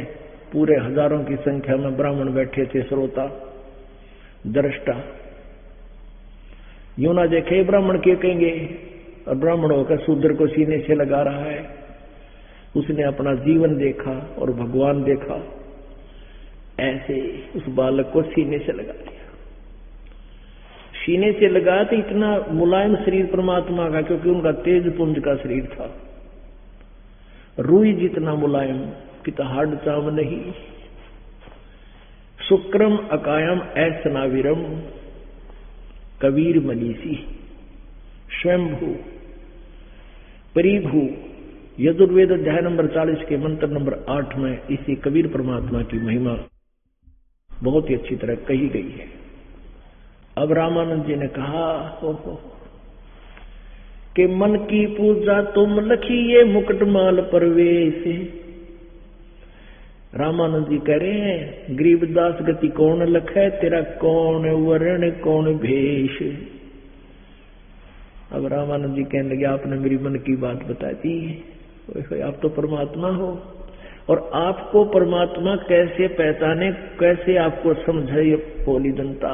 Speaker 1: पूरे हजारों की संख्या में ब्राह्मण बैठे थे, श्रोता दृष्टा। यूं ना देखे ब्राह्मण के कहेंगे, और ब्राह्मण होकर शूद्र को सीने से लगा रहा है। उसने अपना जीवन देखा और भगवान देखा, ऐसे उस बालक को सीने से लगा दिया। सीने से लगा तो इतना मुलायम शरीर परमात्मा का, क्योंकि उनका तेज पुंज का शरीर था, रुई जितना मुलायम, किता हाड चाम नहीं। शुक्रम अकायम ऐसनावीरम कबीर मनीषी स्वयंभू परिभू यजुर्वेद अध्याय नंबर 40 के मंत्र नंबर 8 में इसी कबीर परमात्मा की महिमा बहुत ही अच्छी तरह कही गई है। अब रामानंद जी ने कहा हो कि मन की पूजा तुम लखिए मुकुटमाल परवेश। रामानंद जी कह रहे हैं गरीबदास गति कौन लखे, तेरा कौन वर्ण कौन भेष। अब रामानंद जी कहने लगे आपने मेरी मन की बात बता दी, आप तो परमात्मा हो, और आपको परमात्मा कैसे पहचाने, कैसे आपको समझे भोली जनता।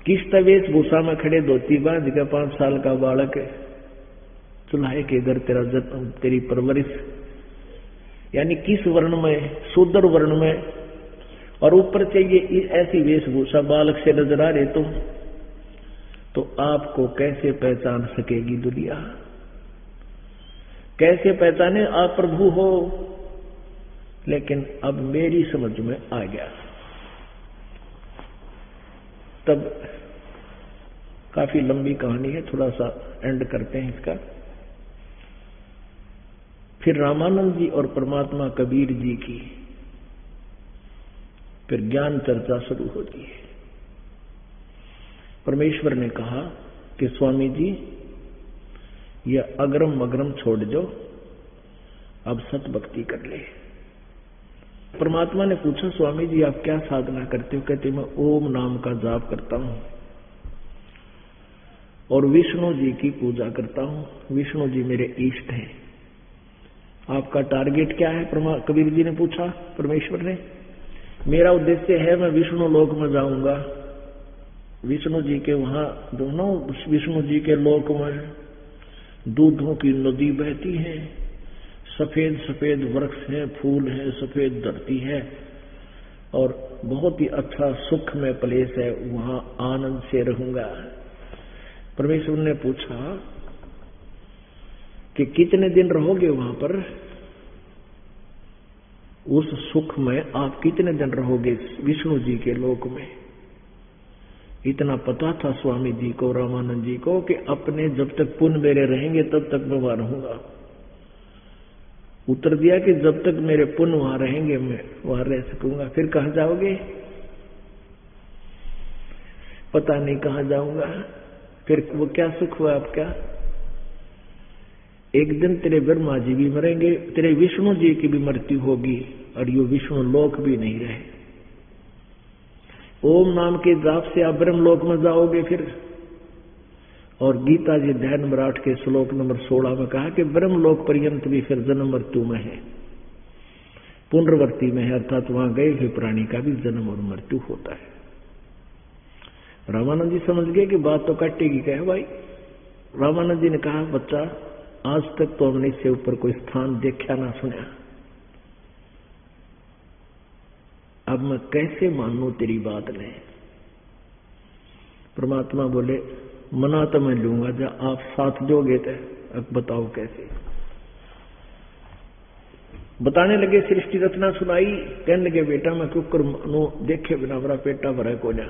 Speaker 1: किस तवेश भूषा में खड़े धोती बांध के 5 साल का बालक चुल्हे के घर तेरा जन्म, तेरी परवरिश, यानी किस वर्ण में, शूद्र वर्ण में, और ऊपर से ये ऐसी वेशभूषा बालक से नजर आ रहे तुम, तो आपको कैसे पहचान सकेगी दुनिया, कैसे पहचाने आप प्रभु हो। लेकिन अब मेरी समझ में आ गया। तब काफी लंबी कहानी है, थोड़ा सा एंड करते हैं इसका। फिर रामानंद जी और परमात्मा कबीर जी की फिर ज्ञान चर्चा शुरू होती है। परमेश्वर ने कहा कि स्वामी जी यह अग्रम मग्रम छोड़ दो, अब सत भक्ति कर ले। परमात्मा ने पूछा स्वामी जी आप क्या साधना करते हो? कहते मैं ओम नाम का जाप करता हूं और विष्णु जी की पूजा करता हूं। विष्णु जी मेरे इष्ट हैं। आपका टारगेट क्या है? कबीर जी ने पूछा परमेश्वर ने। मेरा उद्देश्य है मैं विष्णु लोक में जाऊंगा। विष्णु जी के वहां दोनों, विष्णु जी के लोक में दूधों की नदी बहती है, सफेद सफेद वृक्ष है, फूल है, सफेद धरती है, और बहुत ही अच्छा सुख में प्लेस है, वहां आनंद से रहूंगा। परमेश्वर ने पूछा कि कितने दिन रहोगे वहां पर? उस सुख में आप कितने दिन रहोगे विष्णु जी के लोक में? इतना पता था स्वामी जी को, रामानंद जी को, कि अपने जब तक पुण्य मेरे रहेंगे तब तक मैं वहां रहूंगा। उत्तर दिया कि जब तक मेरे पुण्य वहां रहेंगे मैं वहां रह सकूंगा। फिर कहां जाओगे? पता नहीं कहां जाऊंगा। फिर वो क्या सुख हुआ आपका? एक दिन तेरे ब्रह्मा जी भी मरेंगे, तेरे विष्णु जी की भी मृत्यु होगी, और ये विष्णु लोक भी नहीं रहे। ओम नाम के जाप से आप ब्रह्म लोक में जाओगे फिर। और गीता जी अध्याय नंबर 8 के श्लोक नंबर 16 में कहा कि ब्रह्म लोक पर्यंत भी फिर जन्म मृत्यु में है, पुनर्वर्ती में है, अर्थात वहां गए हुए प्राणी का भी जन्म और मृत्यु होता है। रामानंद जी समझ गए कि बात तो कटेगी क्या भाई। रामानंद जी ने कहा बच्चा आज तक तो हमने इससे ऊपर कोई स्थान देखा ना सुना, अब मैं कैसे मानूं तेरी बात ने? परमात्मा बोले मना तो मैं लूंगा, जब आप साथ दोगे तो अब बताओ कैसे। बताने लगे, सृष्टि रचना सुनाई। कहने लगे बेटा मैं क्यों कर मानो, देखे बिना बड़ा पेटा भरा को जा।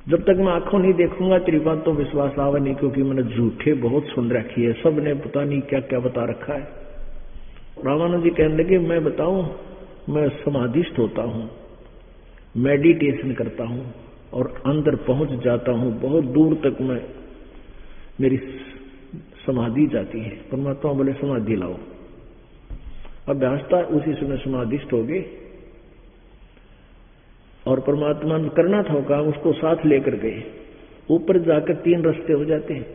Speaker 1: जब तक मैं आंखों नहीं देखूंगा तेरी बात तो विश्वास आवे नहीं, क्योंकि मैंने झूठे बहुत सुन रखी है, सबने पता नहीं क्या क्या बता रखा है। रामानंद जी कहने लगे मैं बताऊं, मैं समाधिस्थ होता हूं, मेडिटेशन करता हूं और अंदर पहुंच जाता हूं, बहुत दूर तक मैं मेरी समाधि जाती है। परमात्मा बोले समाधि लाओ। अभ्यास था, उसी समय समाधिस्थ हो गए और परमात्मा ने करना था काम, उसको साथ लेकर गए। ऊपर जाकर 3 रास्ते हो जाते हैं।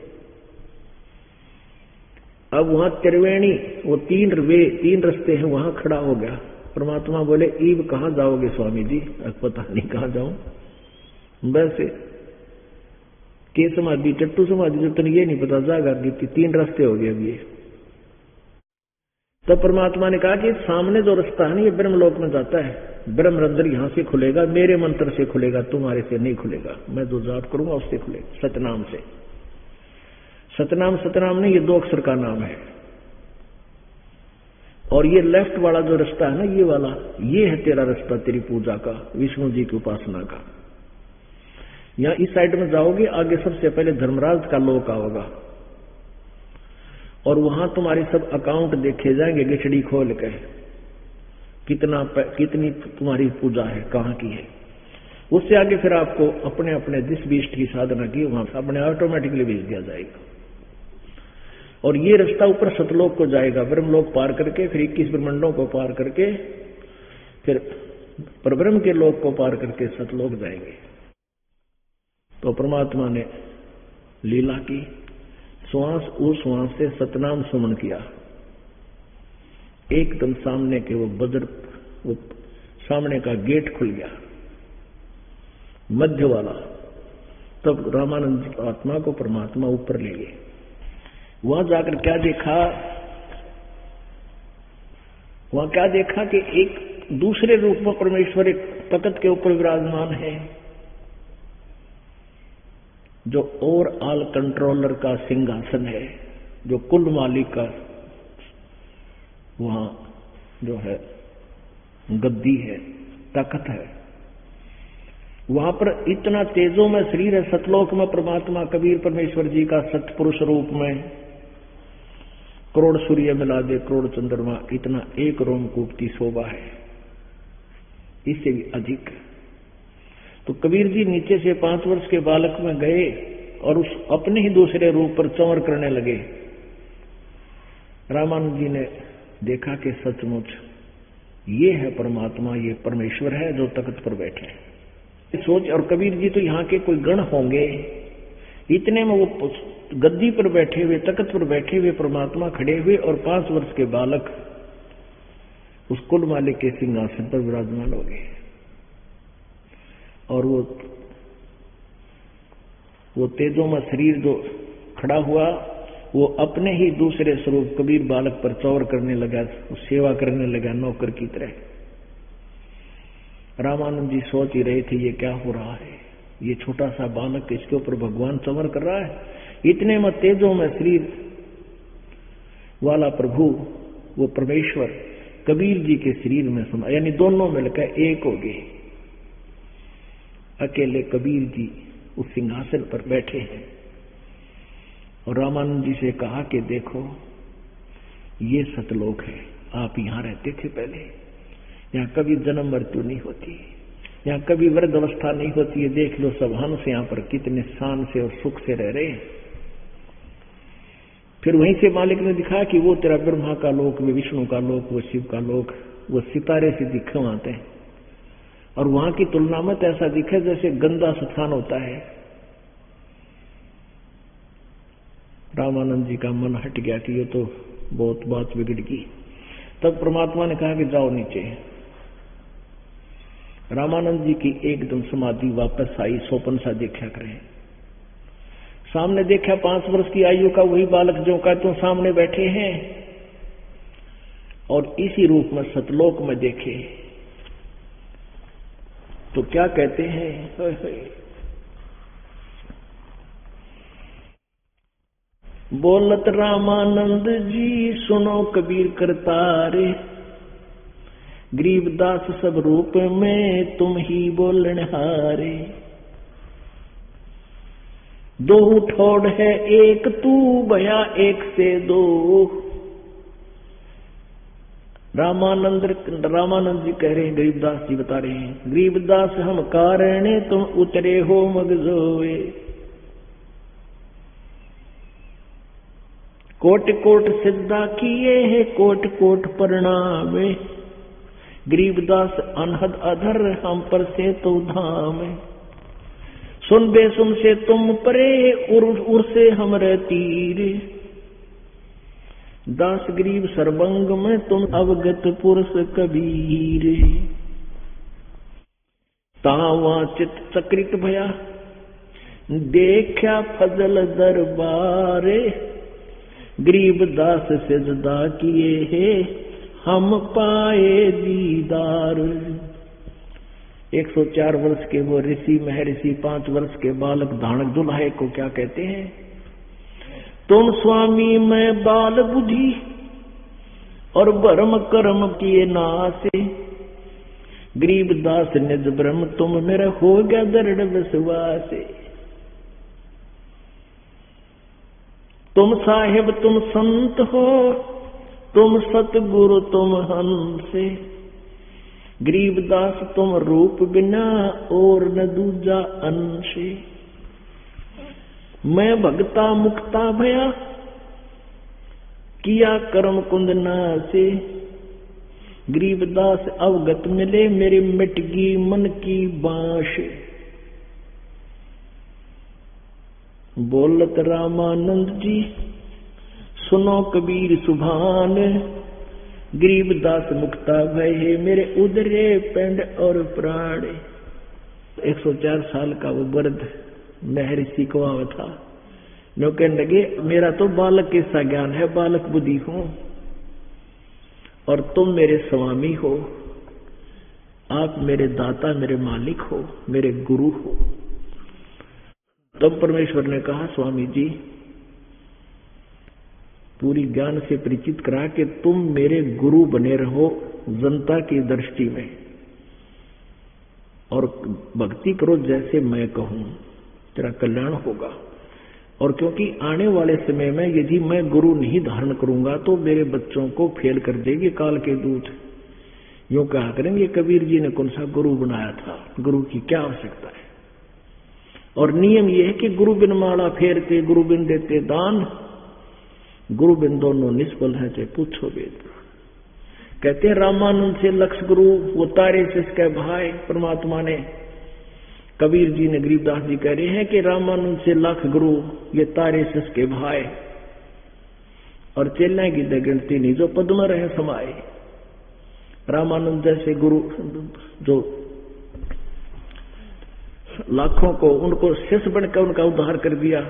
Speaker 1: अब वहां त्रिवेणी, वो 3 रास्ते हैं, वहां खड़ा हो गया। परमात्मा बोले ईब कहां जाओगे स्वामी जी? अब पता नहीं कहां जाऊं। वैसे के समाधि टट्टू समाधि जो तन ये नहीं पता जागा की 3 रास्ते हो गए अब ये। तब परमात्मा ने कहा कि सामने जो रास्ता है ना ये ब्रह्मलोक में जाता है, ब्रह्म रंध्र यहां से खुलेगा, मेरे मंत्र से खुलेगा, तुम्हारे से नहीं खुलेगा। मैं जो जाप करूंगा उससे खुलेगा, सतनाम से। सतनाम सतनाम नहीं, ये 2 अक्षर का नाम है। और ये लेफ्ट वाला जो रास्ता है ना ये वाला, ये है तेरा रास्ता तेरी पूजा का, विष्णु जी की उपासना का। यहां इस साइड में जाओगे, आगे सबसे पहले धर्मराज का लोक आओगा, और वहां तुम्हारे सब अकाउंट देखे जाएंगे गिचड़ी खोल के, कितनी तुम्हारी पूजा है, कहाँ की है। उससे आगे फिर आपको अपने अपने जिस भी इष्ट की साधना की वहां अपने ऑटोमेटिकली भेज दिया जाएगा। और ये रास्ता ऊपर सतलोक को जाएगा, ब्रह्मलोक पार करके, फिर 21 ब्रह्मंडों को पार करके, फिर परब्रह्म के लोक को पार करके सतलोक जाएंगे। तो परमात्मा ने लीला की, श्वास उस श्वास से सतनाम सुमन किया, एकदम सामने के वो सामने का गेट खुल गया, मध्य वाला। तब रामानंद आत्मा को परमात्मा ऊपर ले गए। वहां जाकर क्या देखा, वहां क्या देखा कि एक दूसरे रूप में परमेश्वर एक तख्त के ऊपर विराजमान है, जो और ऑल कंट्रोलर का सिंहासन है, जो कुल मालिक का वहां जो है गद्दी है, तख्त है। वहां पर इतना तेजों में शरीर है। सतलोक में परमात्मा कबीर परमेश्वर जी का सतपुरुष रूप में करोड़ सूर्य मिला दे, करोड़ चंद्रमा, इतना एक रोमकूप की शोभा है, इससे भी अधिक। तो कबीर जी नीचे से 5 वर्ष के बालक में गए और उस अपने ही दूसरे रूप पर चंवर करने लगे। रामानंद जी ने देखा कि सचमुच ये है परमात्मा, ये परमेश्वर है जो तख्त पर बैठे हैं। सोच, और कबीर जी तो यहाँ के कोई गण होंगे, इतने में वो गद्दी पर बैठे हुए, तख्त पर बैठे हुए परमात्मा खड़े हुए और 5 वर्ष के बालक उस कुल मालिक के सिंहासन पर विराजमान हो गए। और वो तेजों में शरीर जो खड़ा हुआ, वो अपने ही दूसरे स्वरूप कबीर बालक पर चौर करने लगा, सेवा करने लगा नौकर की तरह। रामानंद जी सोच ही रहे थे ये क्या हो रहा है, ये छोटा सा बालक, इसके ऊपर भगवान चौर कर रहा है। इतने में तेजों में शरीर वाला प्रभु, वो परमेश्वर कबीर जी के शरीर में समा, यानी दोनों मिलकर एक हो गए। अकेले कबीर जी उस सिंहासन पर बैठे हैं और रामानंद जी से कहा कि देखो ये सतलोक है, आप यहां रहते थे पहले, यहाँ कभी जन्म मृत्यु नहीं होती, यहाँ कभी वृद्ध अवस्था नहीं होती है। देख लो सब हंस यहाँ पर कितने शान से और सुख से रह रहे हैं। फिर वहीं से मालिक ने दिखाया कि वो तेरा ब्रह्मा का लोक, वो विष्णु का लोक, वो शिव का लोक, वो सितारे से दिखे आते हैं। और वहां की तुलना में तो ऐसा दिखे जैसे गंदा स्थान होता है। रामानंद जी का मन हट गया कि ये तो बहुत बात बिगड़ गई। तब परमात्मा ने कहा कि जाओ नीचे। रामानंद जी की एकदम समाधि वापस आई, सोपन सा देखा करें। सामने देखा 5 वर्ष की आयु का वही बालक जो का तुम सामने बैठे हैं, और इसी रूप में सतलोक में देखे तो क्या कहते हैं, बोलत रामानंद जी सुनो कबीर करतारे, गरीबदास सब रूप में तुम ही बोलनहारे। 2 ठोड़ है एक तू भया 1 से 2। रामानंद जी कह रहे हैं, गरीबदास जी बता रहे हैं, गरीबदास हम कारणे तुम उतरे हो मगजोए। कोट कोट सिद्धा किए है कोट कोट प्रणामे, गरीबदास अनहद अधर हम पर से तो धाम। सुन बे सुन से तुम परे उर से हमरे तीर, दास गरीब सर्वंग में तुम अवगत पुरुष कबीर। तावा चित चक्रित भया देखा फजल दरबारे, गरीब दास सिजदा किए है हम पाए दीदार। 104 वर्ष के वो ऋषि महर्षि 5 वर्ष के बालक धानक दुल्हे को क्या कहते हैं, तुम स्वामी मैं बाल बुद्धि और भरम कर्म किए नासे, गरीब दास निज ब्रह्म तुम मेरा हो गया दृढ़ विश्वास। तुम साहिब तुम संत हो, तुम सतगुरु तुम हंसे, गरीबदास तुम रूप बिना और न दूजा अंशे। मैं भगता मुक्ता भया, किया कर्म कुंद नासे, गरीबदास अवगत मिले, मेरे मिटगी मन की बांश। बोलत रामानंद जी सुनो कबीर सुभान, गरीबदास मुक्ता भय, मेरे उदरे पिंड और प्राण। 104 साल का वो वृद्ध महर्षि को आवा था, नो कहने लगे मेरा तो बालक के सा ज्ञान है, बालक बुद्धि हूं, और तुम मेरे स्वामी हो, आप मेरे दाता मेरे मालिक हो, मेरे गुरु हो। तब परमेश्वर ने कहा स्वामी जी पूरी ज्ञान से परिचित करा कि तुम मेरे गुरु बने रहो जनता की दृष्टि में, और भक्ति करो जैसे मैं कहूं, तेरा कल्याण होगा। और क्योंकि आने वाले समय में यदि मैं गुरु नहीं धारण करूंगा तो मेरे बच्चों को फेल कर देगी काल के दूत। यूं कहा करेंगे कबीर जी ने कौन सा गुरु बनाया था, गुरु की क्या आवश्यकता है। और नियम यह है कि गुरु बिन माला फेरते, गुरु बिन देते दान, गुरु बिन दोनों निष्फल है, चाहे पूछो वेद। कहते हैं रामानंद से लक्ष्य गुरु, वो तारे से इसके भाई परमात्मा ने। कबीर जी ने, गरीबदास जी कह रहे हैं कि रामानंद से लाख गुरु, ये तारे से इसके भाई, और चेला की गिनती नहीं जो पद में रहे समाये। रामानंद जैसे गुरु जो लाखों को उनको शिष्य बनकर उनका उद्धार कर दिया,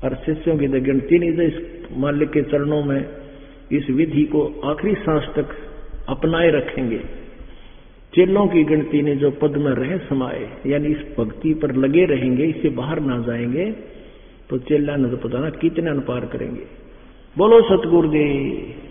Speaker 1: और शिष्यों की गिनती नहीं जो इस मालिक के चरणों में इस विधि को आखिरी सांस तक अपनाए रखेंगे। चेलों की गिनती ने जो पद में रहे समाये, यानी इस भक्ति पर लगे रहेंगे, इससे बाहर ना जाएंगे, तो चेला ने तो पता ना कितने अनपार करेंगे। बोलो सतगुरुदेव।